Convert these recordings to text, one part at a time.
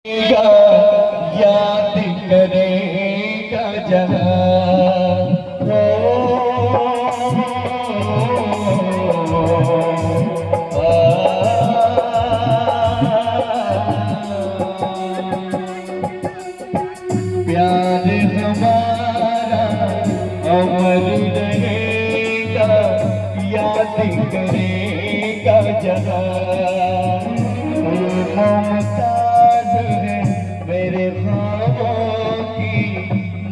याद करेगा जहां प्यार हमारा अमर रहेगा, याद करेगा जहां मुमताज है मेरे ख्वाबों की,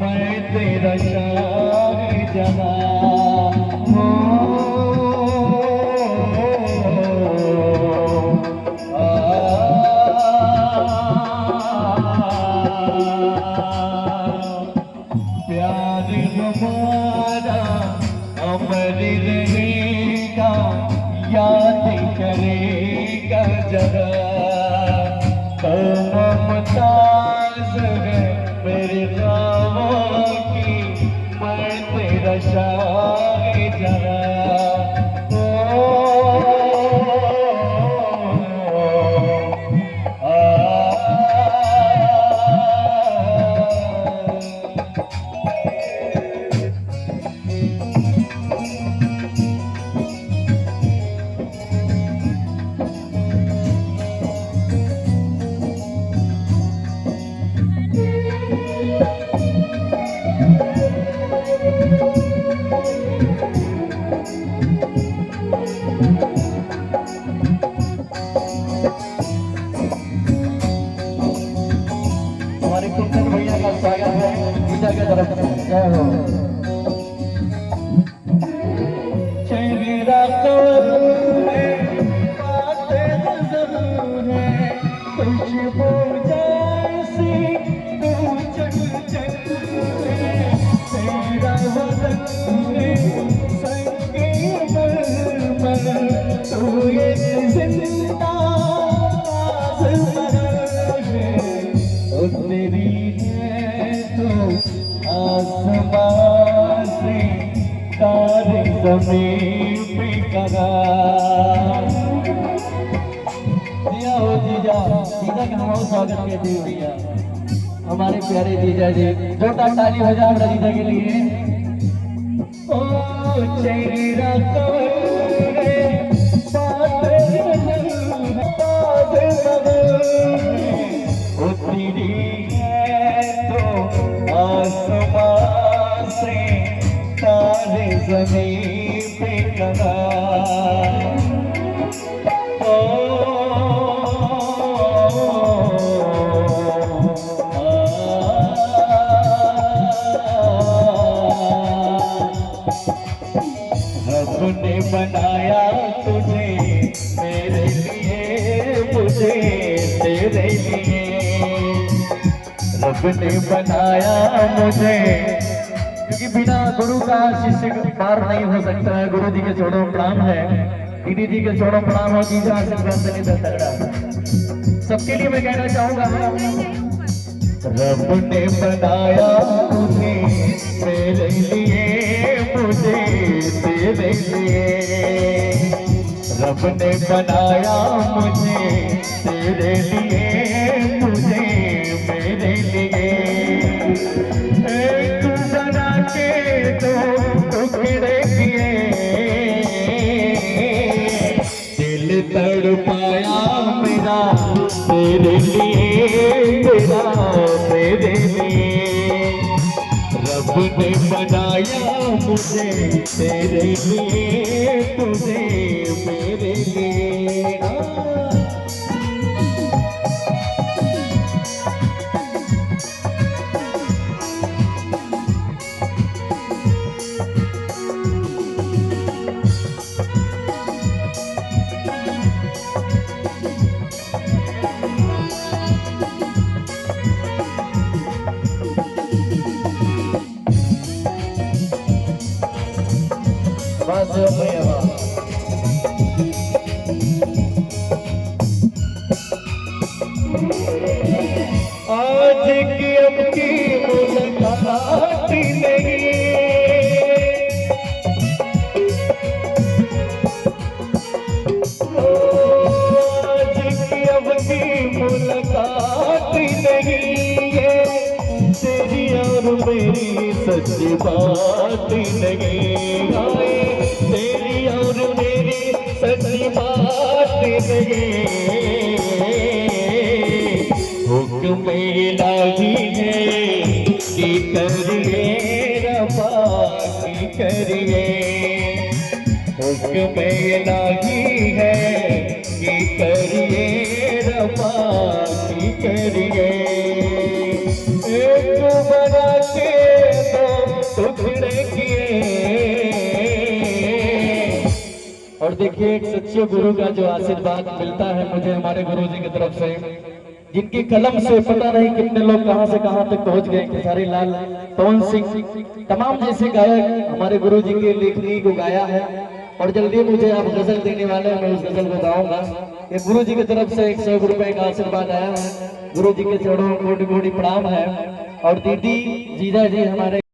मैं तेरा शाहजहां प्यार हमारा अमर रहेगा, याद करेगा जरा तो मुमताज है मेरे ख्वाबों की, मैं तेरा शाहजहां हमारे कुंदन भैया का स्वागत है पूजा की तरफ से। जय हो। चेहरा करूं है, बातें जरूर है, खुशबू जैसी तू चक चक है, तेरा वतन है संगे मरमर, तू ये जिंदा तेरी है तो आसमां से तारे ज़मीन पे करा। जिया हो जीजा, जीजा का हम स्वागत करते हैं भैया, हमारे प्यारे जीजा जी। जोरदार ताली हो जाए हमारे जीजा के लिए। ओ चेहरा कवरे बातें तेरी है तो आसमां से तारे ज़मीन पे करा। रब ने बनाया तुझे मेरे लिए, मुझे तेरे लिए, रब ने बनाया मुझे, क्योंकि बिना गुरु का शिष्य पार नहीं हो सकता है। गुरु जी के चरणों प्रणाम है, दीदी जी के चरणों प्रणाम हो, जीजा आशीर्वाद देने का तगड़ा। सबके लिए मैं कहना चाहूंगा, रब ने बनाया मुझे मेरे लिए, मुझे तेरे लिए, रब ने बनाया मुझे तेरे लिए, मुझे मेरे लिए। एक बना के दो टुकड़े किए, दिल तड़पाया मेरा तेरे लिए, मेरा तेरे लिए, रब ने बनाया मुझे तेरे लिए, तुझे मेरे लिए। आज की अब की मुलाकात नहीं, आज की अब की मुलाकात नहीं ये तेरी और मेरी सच्ची बात नहीं, हाय तेरी और मेरी सच्ची बात नहीं। हुक्म इलाही है कि करिए रब्बा की करिए, हुक्म इलाही है कि करिए रब्बा की करिए। एक बना के दो टुकड़े किए। और देखिए एक सच्चे गुरु का जो आशीर्वाद मिलता है मुझे हमारे गुरु जी की तरफ से, जिनकी कलम से पता नहीं कितने लोग कहां से कहां तक पहुंच गए। खेसारी लाल, पवन सिंह, तमाम जैसे गायक हमारे गुरु जी के लेखनी को गाया है। और जल्दी मुझे आप गजल देने वाले हैं, मैं उस गजल को गाऊंगा। ये गुरु जी की तरफ से 100 रुपए का आशीर्वाद आया है। गुरु जी के चरणों कोटि कोटि प्रणाम है। और दीदी जीजा जी हमारे